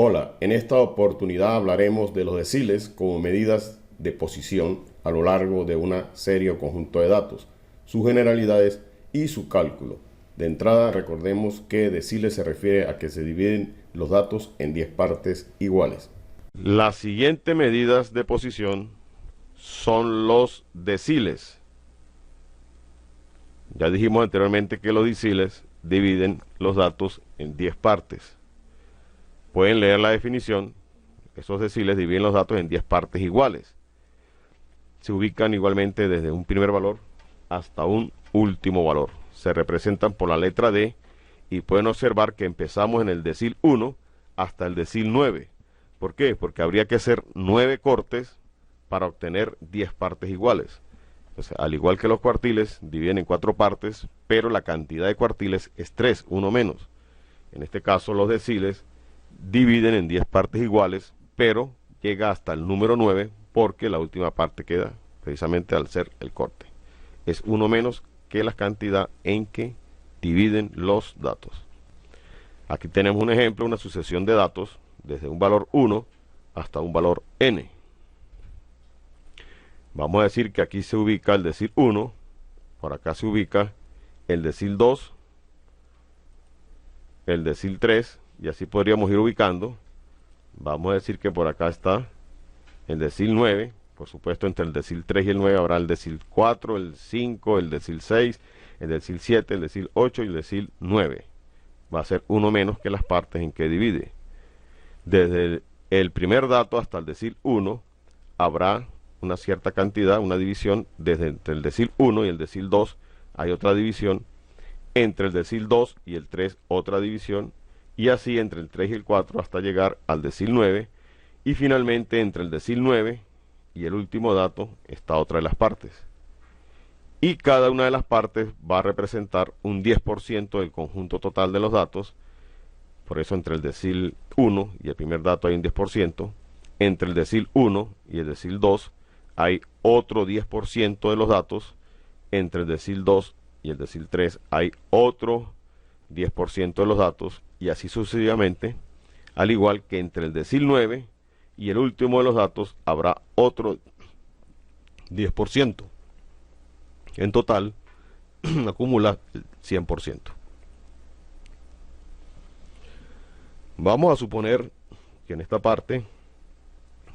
Hola, en esta oportunidad hablaremos de los deciles como medidas de posición a lo largo de una serie o conjunto de datos, sus generalidades y su cálculo. De entrada, recordemos que deciles se refiere a que se dividen los datos en 10 partes iguales. Las siguientes medidas de posición son los deciles. Ya dijimos anteriormente que los deciles dividen los datos en 10 partes. Pueden leer la definición. Esos deciles dividen los datos en 10 partes iguales. Se ubican igualmente desde un primer valor hasta un último valor. Se representan por la letra D y pueden observar que empezamos en el decil 1 hasta el decil 9. ¿Por qué? Porque habría que hacer 9 cortes para obtener 10 partes iguales. Entonces, al igual que los cuartiles, dividen en 4 partes, pero la cantidad de cuartiles es 3, uno menos. En este caso, los deciles dividen en 10 partes iguales, pero llega hasta el número 9 porque la última parte queda precisamente al ser el corte. Es uno menos que la cantidad en que dividen los datos. Aquí tenemos un ejemplo, una sucesión de datos desde un valor 1 hasta un valor n. Vamos a decir que aquí se ubica el decil 1, por acá se ubica el decil 2, el decil 3, y así podríamos ir ubicando. Vamos a decir que por acá está el decil 9, por supuesto entre el decil 3 y el 9 habrá el decil 4, el 5, el decil 6, el decil 7, el decil 8 y el decil 9. Va a ser uno menos que las partes en que divide. Desde el primer dato hasta el decil 1 habrá una cierta cantidad, una división. Desde entre el decil 1 y el decil 2 hay otra división. Entre el decil 2 y el 3 otra división. Y así entre el 3 y el 4 hasta llegar al decil 9. Y finalmente entre el decil 9 y el último dato está otra de las partes. Y cada una de las partes va a representar un 10% del conjunto total de los datos. Por eso entre el decil 1 y el primer dato hay un 10%. Entre el decil 1 y el decil 2 hay otro 10% de los datos. Entre el decil 2 y el decil 3 hay otro 10% de los datos. Y así sucesivamente, al igual que entre el decil 9 y el último de los datos habrá otro 10%. En total, acumula el 100%. Vamos a suponer que en esta parte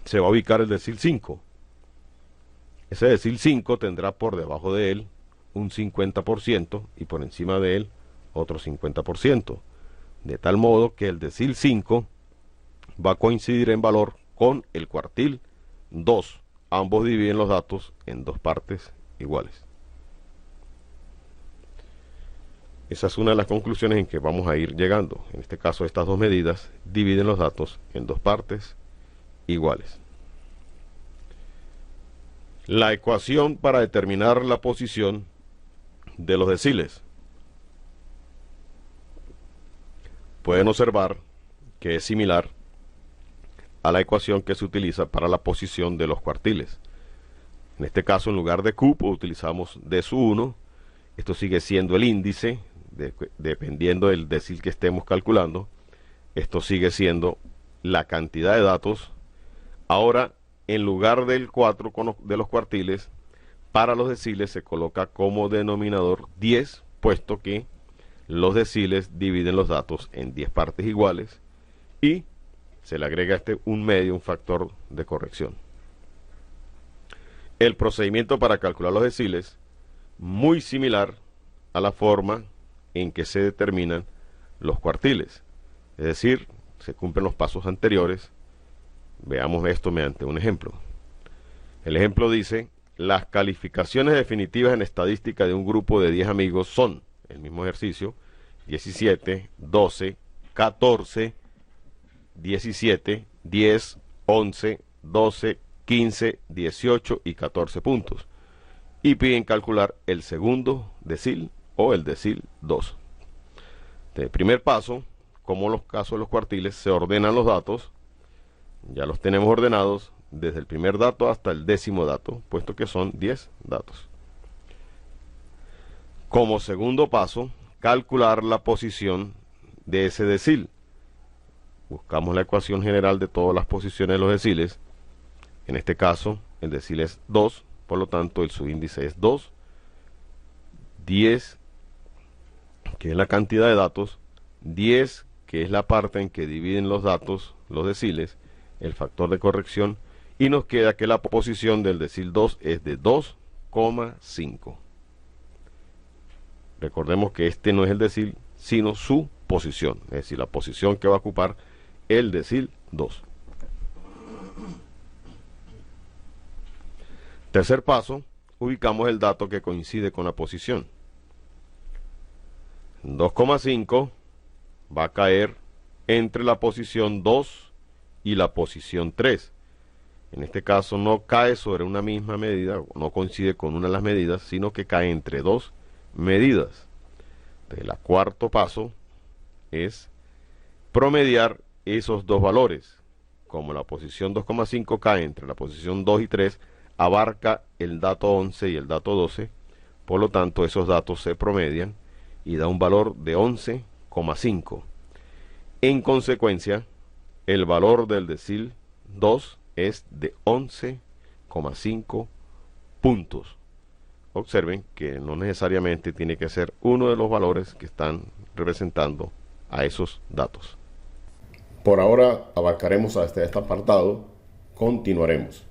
se va a ubicar el decil 5. Ese decil 5 tendrá por debajo de él un 50% y por encima de él otro 50%. De tal modo que el decil 5 va a coincidir en valor con el cuartil 2. Ambos dividen los datos en 2 partes iguales. Esa es una de las conclusiones en que vamos a ir llegando. En este caso, estas dos medidas dividen los datos en 2 partes iguales. La ecuación para determinar la posición de los deciles. Pueden observar que es similar a la ecuación que se utiliza para la posición de los cuartiles. En este caso, en lugar de Q, utilizamos D sub 1. Esto sigue siendo el índice, dependiendo del decil que estemos calculando. Esto sigue siendo la cantidad de datos. Ahora, en lugar del 4 de los cuartiles, para los deciles se coloca como denominador 10, puesto que los deciles dividen los datos en 10 partes iguales y se le agrega un medio, un factor de corrección. El procedimiento para calcular los deciles, muy similar a la forma en que se determinan los cuartiles. Es decir, se cumplen los pasos anteriores. Veamos esto mediante un ejemplo. El ejemplo dice: las calificaciones definitivas en estadística de un grupo de 10 amigos son, el mismo ejercicio, 17, 12, 14, 17, 10, 11, 12, 15, 18 y 14 puntos. Y piden calcular el segundo decil o el decil 2. El primer paso, como en los casos de los cuartiles, se ordenan los datos. Ya los tenemos ordenados desde el primer dato hasta el 10º dato, puesto que son 10 datos. Como segundo paso, calcular la posición de ese decil. buscamos la ecuación general de todas las posiciones de los deciles. En este caso, el decil es 2, por lo tanto el subíndice es 2, 10, que es la cantidad de datos, 10, que es la parte en que dividen los datos, los deciles, el factor de corrección, y nos queda que la posición del decil 2 es de 2,5. Recordemos que este no es el decil, sino su posición, es decir, la posición que va a ocupar el decil 2. Tercer paso, ubicamos el dato que coincide con la posición. 2,5 va a caer entre la posición 2 y la posición 3. En este caso no cae sobre una misma medida, no coincide con una de las medidas, sino que cae entre dos medidas. Entonces, el cuarto paso es promediar esos dos valores. Como la posición 2,5 cae entre la posición 2 y 3, abarca el dato 11 y el dato 12, por lo tanto esos datos se promedian y da un valor de 11,5. En consecuencia, el valor del decil 2 es de 11,5 puntos. Observen que no necesariamente tiene que ser uno de los valores que están representando a esos datos. Por ahora abarcaremos hasta este apartado. Continuaremos.